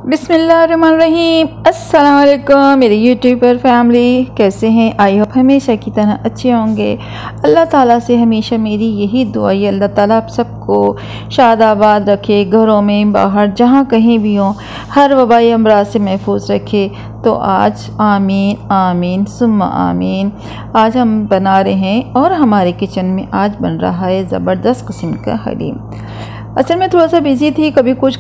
बिस्मिल्लाहिर्रहमानिर्रहीम। अस्सलाम वालेकुम मेरी यूट्यूबर फैमिली, कैसे हैं? आई होप हमेशा की तरह अच्छे होंगे। अल्लाह ताला से हमेशा मेरी यही दुआ है, अल्लाह ताला आप सबको शादाबाद रखे, घरों में बाहर जहाँ कहीं भी हों, हर वबाई अमराज से महफूज रखे। तो आज आमीन आमीन सुम्मा आमीन। आज हम बना रहे हैं और हमारे किचन में आज बन रहा है ज़बरदस्त किस्म का हलीम। असल में थोड़ा सा बिज़ी थी, कभी कुछ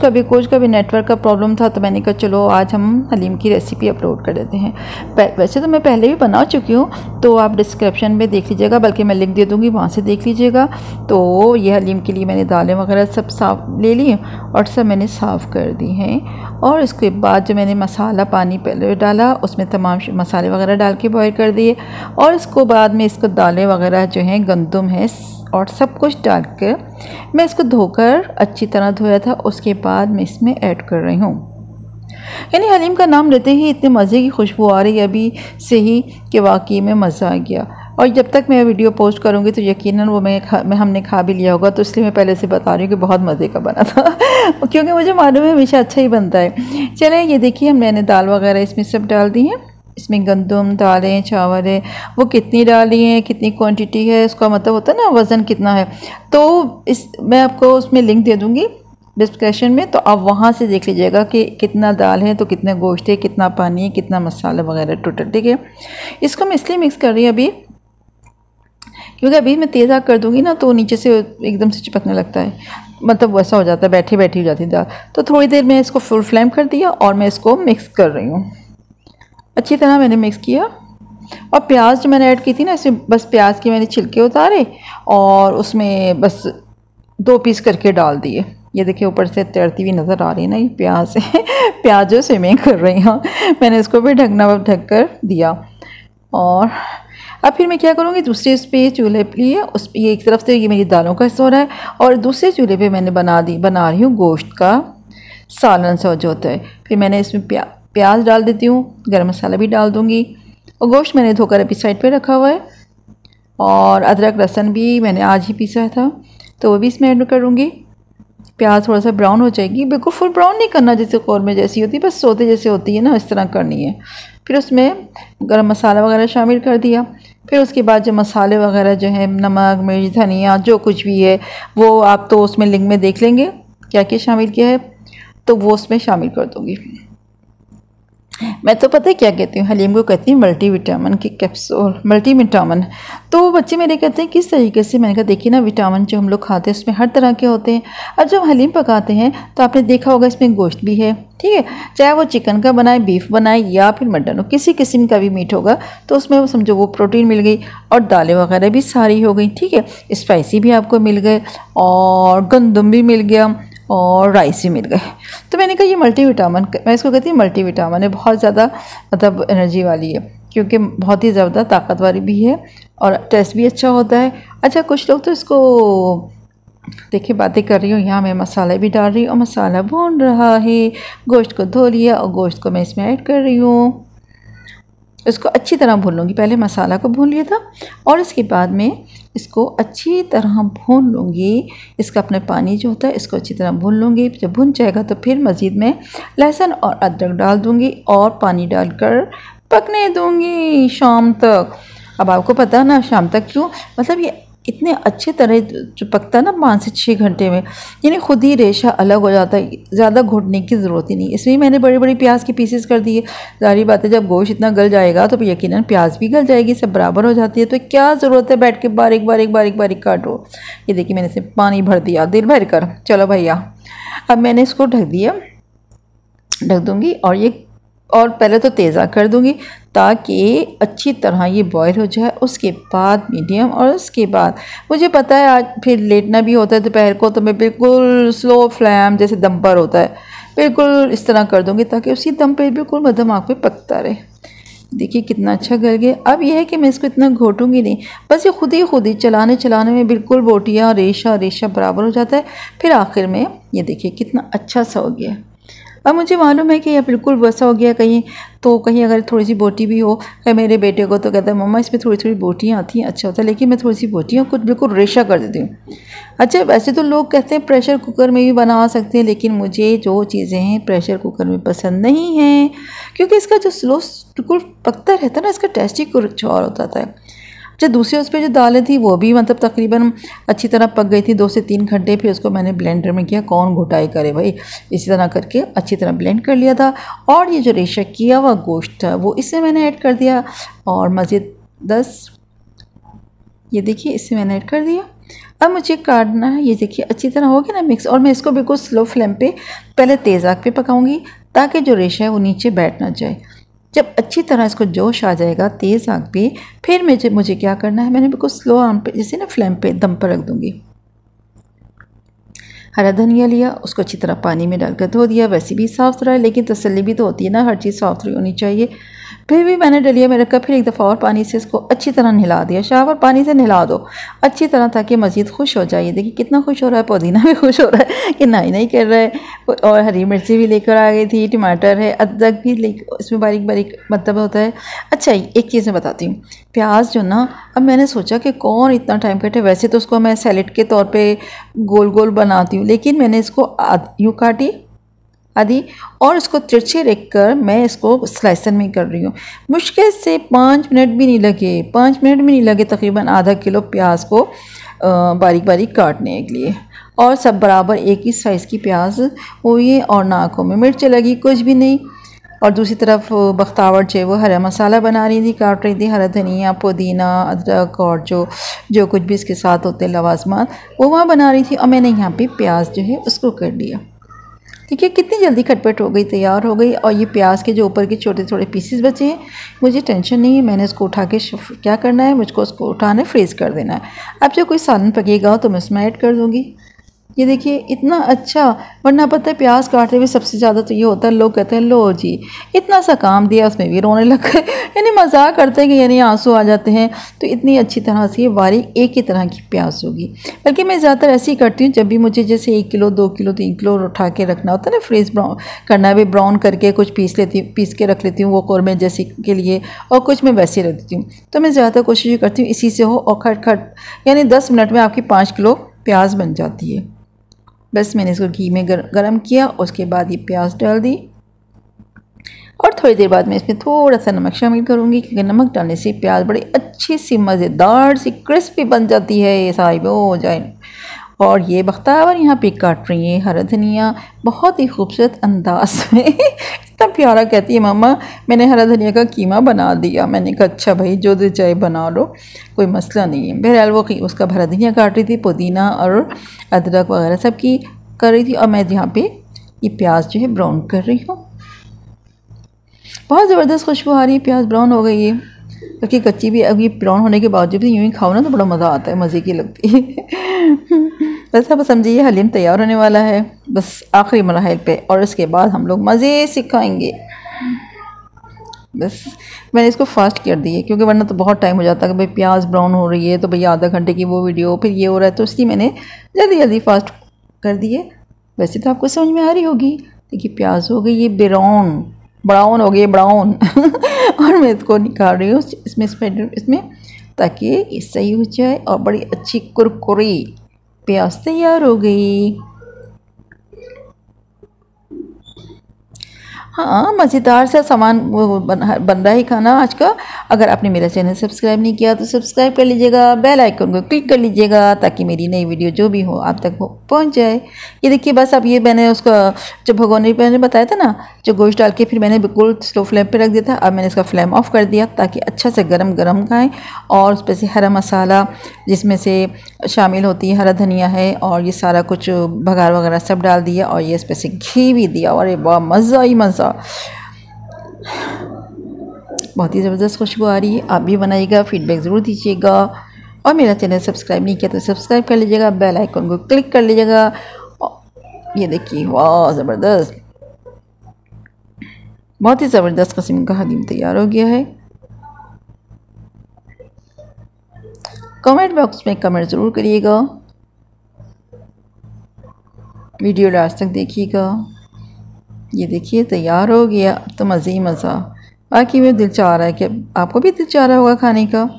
कभी नेटवर्क का प्रॉब्लम था, तो मैंने कहा चलो आज हम हलीम की रेसिपी अपलोड कर देते हैं। वैसे तो मैं पहले भी बना चुकी हूँ, तो आप डिस्क्रिप्शन में देख लीजिएगा, बल्कि मैं लिंक दे दूँगी, वहाँ से देख लीजिएगा। तो ये हलीम के लिए मैंने दालें वगैरह सब साफ़ ले ली और सब मैंने साफ़ कर दी हैं। और इसके बाद जो मैंने मसाला पानी पहले डाला, उसमें तमाम मसाले वगैरह डाल के बॉयल कर दिए। और इसको बाद में इसको दालें वगैरह जो हैं, गंदम है और सब कुछ डाल कर मैं इसको धोकर अच्छी तरह धोया था। उसके बाद मैं इसमें ऐड कर रही हूँ। यानी हलीम का नाम लेते ही इतने मज़े की खुशबू आ रही है अभी से ही कि वाकई में मज़ा आ गया। और जब तक मैं वीडियो पोस्ट करूँगी तो यकीनन वो हमने खा भी लिया होगा, तो इसलिए मैं पहले से बता रही हूँ कि बहुत मज़े का बना था क्योंकि मुझे मालूम है हमेशा अच्छा ही बनता है। चलें, ये देखिए मैंने दाल वगैरह इसमें सब डाल दी हैं। इसमें गंदम, दालें, चावल है, वो कितनी डाली हैं, कितनी क्वांटिटी है, उसका मतलब होता है ना वज़न कितना है। तो मैं आपको उसमें लिंक दे दूँगी डिस्क्रिप्शन में, तो आप वहाँ से देख लीजिएगा कि कितना दाल है तो कितना गोश्त है, कितना पानी है, कितना मसाला वगैरह टोटल। ठीक है, इसको मैं इसलिए मिक्स कर रही हूँ अभी क्योंकि अभी मैं तेज़ आग कर दूँगी ना तो नीचे से एकदम से चिपकने लगता है, मतलब वैसा हो जाता है, बैठी बैठी हो जाती है दाल। तो थोड़ी देर मैं इसको फुल फ्लेम कर दिया और मैं इसको मिक्स कर रही हूँ। अच्छी तरह मैंने मिक्स किया। और प्याज जो मैंने ऐड की थी ना, इसमें बस प्याज के मैंने छिलके उतारे और उसमें बस 2 पीस करके डाल दिए। ये देखिए ऊपर से तैरती हुई नज़र आ रही है ना, ये प्याज है प्याज स्विमिंग कर रही हूँ। मैंने इसको भी ढक कर दिया। और अब फिर मैं क्या करूँगी, दूसरे उस पर चूल्हे पे लिए, उस पर एक तरफ से ये मेरी दालों का हिस्सा हो रहा है और दूसरे चूल्हे पे मैंने बना रही हूँ गोश्त का सालन सा जो होता है। फिर मैंने इसमें प्याज डाल देती हूँ, गरम मसाला भी डाल दूँगी और गोश्त मैंने धोकर अभी साइड पे रखा हुआ है। और अदरक लहसुन भी मैंने आज ही पीसा था, तो वो भी इसमें ऐड करूँगी। प्याज थोड़ा सा ब्राउन हो जाएगी, बिल्कुल फुल ब्राउन नहीं करना जैसे कौरमे जैसी होती है, बस सोते जैसे होती है ना, इस तरह करनी है। फिर उसमें गरम मसाला वगैरह शामिल कर दिया। फिर उसके बाद जो मसाले वगैरह जो है, नमक, मिर्च, धनिया, जो कुछ भी है वो आप तो उसमें लिंक में देख लेंगे क्या क्या शामिल किया है, तो वो उसमें शामिल कर दूँगी। मैं तो पता है क्या कहती हूँ, हलीम को कहती हूँ मल्टीविटामिन की कैप्सूल, मल्टीविटामिन। तो बच्चे मेरे कहते हैं किस तरीके से, मैंने कहा देखिए ना, विटामिन जो हम लोग खाते हैं उसमें हर तरह के होते हैं। अब जब हलीम पकाते हैं तो आपने देखा होगा इसमें गोश्त भी है, ठीक है, चाहे वो चिकन का बनाए, बीफ बनाए या फिर मटन हो, किसी किस्म का भी मीट होगा, तो उसमें वो समझो वो प्रोटीन मिल गई और दालें वगैरह भी सारी हो गई, ठीक है, स्पाइसी भी आपको मिल गए और गंदम भी मिल गया और राइस भी मिल गए। तो मैंने कहा ये मल्टीविटामिन, मैं इसको कहती हूँ मल्टीविटामिन है, बहुत ज़्यादा मतलब एनर्जी वाली है, क्योंकि बहुत ही ज़्यादा ताकतवर भी है और टेस्ट भी अच्छा होता है। अच्छा, कुछ लोग तो इसको देखिए बातें कर रही हूँ, यहाँ मैं मसाला भी डाल रही हूँ और मसाला भून रहा है। गोश्त को धो लिया और गोश्त को मैं इसमें ऐड कर रही हूँ। इसको अच्छी तरह भून लूँगी, पहले मसाला को भून लिया था और इसके बाद में इसको अच्छी तरह भून लूँगी। इसका अपना पानी जो होता है इसको अच्छी तरह भून लूँगी। जब भून जाएगा तो फिर मज़ीद में लहसुन और अदरक डाल दूँगी और पानी डालकर पकने दूँगी शाम तक। अब आपको पता है ना शाम तक क्यों, मतलब ये इतने अच्छे तरह जो पकता है ना 5 से 6 घंटे में, यानी खुद ही रेशा अलग हो जाता है, ज़्यादा घोटने की ज़रूरत ही नहीं। इसमें मैंने बड़ी बड़ी प्याज के पीसेस कर दिए। सारी बातें, जब गोश्त इतना गल जाएगा तो यकीनन प्याज भी गल जाएगी, सब बराबर हो जाती है, तो क्या ज़रूरत है बैठ के बारीक बारीक बारीक बारीक काटो। ये देखिए मैंने इसमें पानी भर दिया दिल भर कर। चलो भैया, अब मैंने इसको ढक दूँगी और पहले तो तेज़ आग कर दूँगी ताकि अच्छी तरह ये बॉयल हो जाए। उसके बाद मीडियम, और उसके बाद मुझे पता है आज फिर लेटना भी होता है दोपहर को, तो मैं बिल्कुल स्लो फ्लेम जैसे दम पर होता है बिल्कुल इस तरह कर दूँगी ताकि उसी दम पे बिल्कुल मध्यम आँच पे पकता रहे। देखिए कितना अच्छा गल गया। अब यह है कि मैं इसको इतना घोटूँगी नहीं, बस ये खुद ही चलाने में बिल्कुल बोटियाँ रेशा बराबर हो जाता है। फिर आखिर में ये देखिए कितना अच्छा सा हो गया। अब मुझे मालूम है कि यह बिल्कुल वैसा हो गया कहीं, तो कहीं अगर थोड़ी सी बोटी भी हो, है मेरे बेटे को तो कहता है मम्मा इसमें थोड़ी थोड़ी बोटियाँ आती हैं अच्छा होता है, लेकिन मैं थोड़ी सी बोटियाँ कुछ बिल्कुल रेशा कर देती हूँ। अच्छा वैसे तो लोग कहते हैं प्रेशर कुकर में भी बना सकते हैं, लेकिन मुझे जो चीज़ें हैं प्रेशर कुकर में पसंद नहीं हैं, क्योंकि इसका जो स्लो बिल्कुल पकता रहता है ना, इसका टेस्ट ही कुछ और होता है। अच्छा दूसरे उस पर जो दालें थी वो भी मतलब तकरीबन अच्छी तरह पक गई थी 2 से 3 घंटे, फिर उसको मैंने ब्लेंडर में किया, कौन घुटाई करे भाई, इसी तरह करके अच्छी तरह ब्लेंड कर लिया था। और ये जो रेशा किया हुआ गोश्त था वो इससे मैंने ऐड कर दिया, और मज़ीद 10 ये देखिए इससे मैंने ऐड कर दिया। अब मुझे काटना है, ये देखिए अच्छी तरह हो गया ना मिक्स, और मैं इसको बिल्कुल स्लो फ्लेम पे पहले तेज़ आग पे पकाऊंगी ताकि जो रेशा है वो नीचे बैठ ना जाए। जब अच्छी तरह इसको जोश आ जाएगा तेज़ आग पे, फिर मुझे क्या करना है, मैंने बिल्कुल स्लो आग पे जैसे ना फ्लेम पे दम पर रख दूँगी। हरा धनिया लिया, उसको अच्छी तरह पानी में डालकर धो दिया, वैसे भी साफ़ सुथरा है लेकिन तसल्ली भी तो होती है ना, हर चीज़ साफ़ सुथरी होनी चाहिए। फिर भी मैंने डलिया में रखकर फिर एक दफ़ा और पानी से इसको अच्छी तरह नहला दिया, शावर पानी से नहला दो अच्छी तरह ताकि मज़ीद खुश हो जाए। देखिए कितना खुश हो रहा है, पुदीना भी खुश हो रहा है कि नहीं कर रहा है, और हरी मिर्ची भी लेकर आ गई थी, टमाटर है, अदरक भी ले, इसमें बारीक बारीक मतलब होता है। अच्छा एक चीज़ मैं बताती हूँ, प्याज जो ना, अब मैंने सोचा कि कौन इतना टाइम कटे, वैसे तो उसको मैं सैलेड के तौर पे गोल गोल बनाती हूँ, लेकिन मैंने इसको यूँ काटी आदि, और इसको तिरछे रख कर मैं इसको स्लाइसर में कर रही हूँ। मुश्किल से 5 मिनट भी नहीं लगे, 5 मिनट भी नहीं लगे तकरीबन आधा किलो प्याज को बारीक बारीक काटने के लिए, और सब बराबर एक ही साइज़ की प्याज हुई है, और ना आँखों में मिर्च लगी कुछ भी नहीं। और दूसरी तरफ बख्तावर जो है वो हरा मसाला बना रही थी, काट रही थी हरा धनिया, पुदीना, अदरक और जो कुछ भी इसके साथ होते हैं लवाजमात, वो वहाँ बना रही थी, और मैंने यहाँ पे प्याज जो है उसको कर दिया। देखिए कितनी जल्दी खटपट हो गई, तैयार हो गई। और ये प्याज के जो ऊपर के छोटे छोटे पीसेस बचे हैं, मुझे टेंशन नहीं है, मैंने इसको उठा के क्या करना है, मुझको उसको उठाना है, फ्रीज़ कर देना है। अब जब कोई सालन पकेगा तो मैं उसमें ऐड कर दूँगी। ये देखिए इतना अच्छा, वरना पता है प्याज काटते हुए सबसे ज़्यादा तो ये होता है, लोग कहते हैं लो जी इतना सा काम दिया उसमें भी रोने लग गए, यानी मजाक करते हैं कि यानी आंसू आ जाते हैं। तो इतनी अच्छी तरह से ये बारीक एक ही तरह की प्याज होगी। बल्कि मैं ज़्यादातर ऐसे ही करती हूँ, जब भी मुझे जैसे 1 किलो 2 किलो 3 किलो उठा के रखना होता है ना, फ्रीज ब्राउन करना है, ब्राउन करके कुछ पीस के रख लेती हूँ वो कौरमे जैसे के लिए, और कुछ मैं वैसे रख देती हूँ। तो मैं ज़्यादातर कोशिश करती हूँ इसी से हो, और खट यानी 10 मिनट में आपकी 5 किलो प्याज बन जाती है। बस मैंने इसको घी में गरम किया, उसके बाद ये प्याज डाल दी, और थोड़ी देर बाद मैं इसमें थोड़ा सा नमक शामिल करूँगी, क्योंकि नमक डालने से प्याज बड़ी अच्छी सी मज़ेदार सी क्रिस्पी बन जाती है, ये साहिब हो जाए। और ये बख्तावर यहाँ पे काट रही है हरा धनिया बहुत ही खूबसूरत अंदाज में इतना प्यारा कहती है मम्मा मैंने हरा धनिया का कीमा बना दिया। मैंने कहा अच्छा भाई जो दे चाहे बना लो, कोई मसला नहीं है। बहरहाल वो उसका हरा धनिया काट रही थी, पुदीना और अदरक वगैरह सब की कर रही थी, और मैं यहाँ पे ये प्याज जो है ब्राउन कर रही हूँ। बहुत ज़बरदस्त खुशबू आ रही है, प्याज ब्राउन हो गई है, क्योंकि कच्ची भी अब ये ब्राउन होने के बावजूद भी यूँ ही खाओ ना तो बड़ा मज़ा आता है, मज़े की लगती है। बस अब समझिए हलीम तैयार होने वाला है, बस आखिरी मराहिल पे, और इसके बाद हम लोग मज़े से खाएंगे। बस मैंने इसको फास्ट कर दी है, क्योंकि वरना तो बहुत टाइम हो जाता है कि भाई प्याज ब्राउन हो रही है तो भैया आधा घंटे की वो वीडियो, फिर ये हो रहा है, तो इसलिए मैंने जल्दी जल्दी फास्ट कर दिए। वैसे तो आपको समझ में आ रही होगी। देखिए प्याज हो गई ये ब्राउन हो गई ब्राउन और मैं इसको निकाल रही हूँ इसमें ताकि ये सही हो जाए, और बड़ी अच्छी कुरकुरी प्याज तैयार हो गई। हाँ मज़ेदार सा सामान बन रहा है खाना आज का। अगर आपने मेरा चैनल सब्सक्राइब नहीं किया तो सब्सक्राइब कर लीजिएगा, बेल आइकन को क्लिक कर लीजिएगा ताकि मेरी नई वीडियो जो भी हो आप तक पहुंच जाए। ये देखिए बस अब ये मैंने उसका जो भगोने मैंने बताया था ना, जो गोश्त डाल के फिर मैंने बिल्कुल स्लो फ्लेम पे रख दिया था। अब मैंने इसका फ्लेम ऑफ कर दिया ताकि अच्छा से गरम गरम खाएँ, और उस पर से हरा मसाला जिसमें से शामिल होती है हरा धनिया है और ये सारा कुछ भगार वगैरह सब डाल दिया, और ये इस पर से घी भी दिया, और ये वाह मज़ा ही मज़ा, बहुत ही ज़बरदस्त खुशबू आ रही है। आप भी बनाइएगा, फीडबैक ज़रूर दीजिएगा, और मेरा चैनल सब्सक्राइब नहीं किया तो सब्सक्राइब कर लीजिएगा, बेल आइकन को क्लिक कर लीजिएगा। ये देखिए वाह ज़बरदस्त, बहुत ही ज़बरदस्त किस्म का हलीम तैयार हो गया है। कमेंट बॉक्स में कमेंट ज़रूर करिएगा, वीडियो लास्ट तक देखिएगा। ये देखिए तैयार हो गया, तो मज़े ही मज़ा। बाकी में दिल चाह रहा है कि आपको भी दिल चाह रहा होगा खाने का।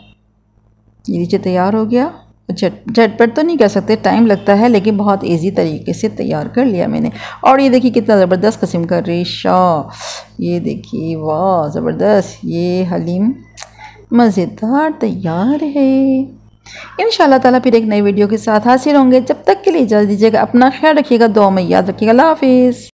ये नीचे तैयार हो गया। झटपट तो नहीं कह सकते, टाइम लगता है, लेकिन बहुत इजी तरीके से तैयार कर लिया मैंने। और ये देखिए कितना ज़बरदस्त किस्म का रेशा, ये देखिए वाह ज़बरदस्त। ये हलीम मज़ेदार तैयार है। इंशाल्लाह ताला फिर एक नई वीडियो के साथ हाजिर होंगे। जब तक के लिए इजाज़त दीजिएगा, अपना ख्याल रखिएगा, दुआ में याद रखिएगा। अल्लाह हाफिज़।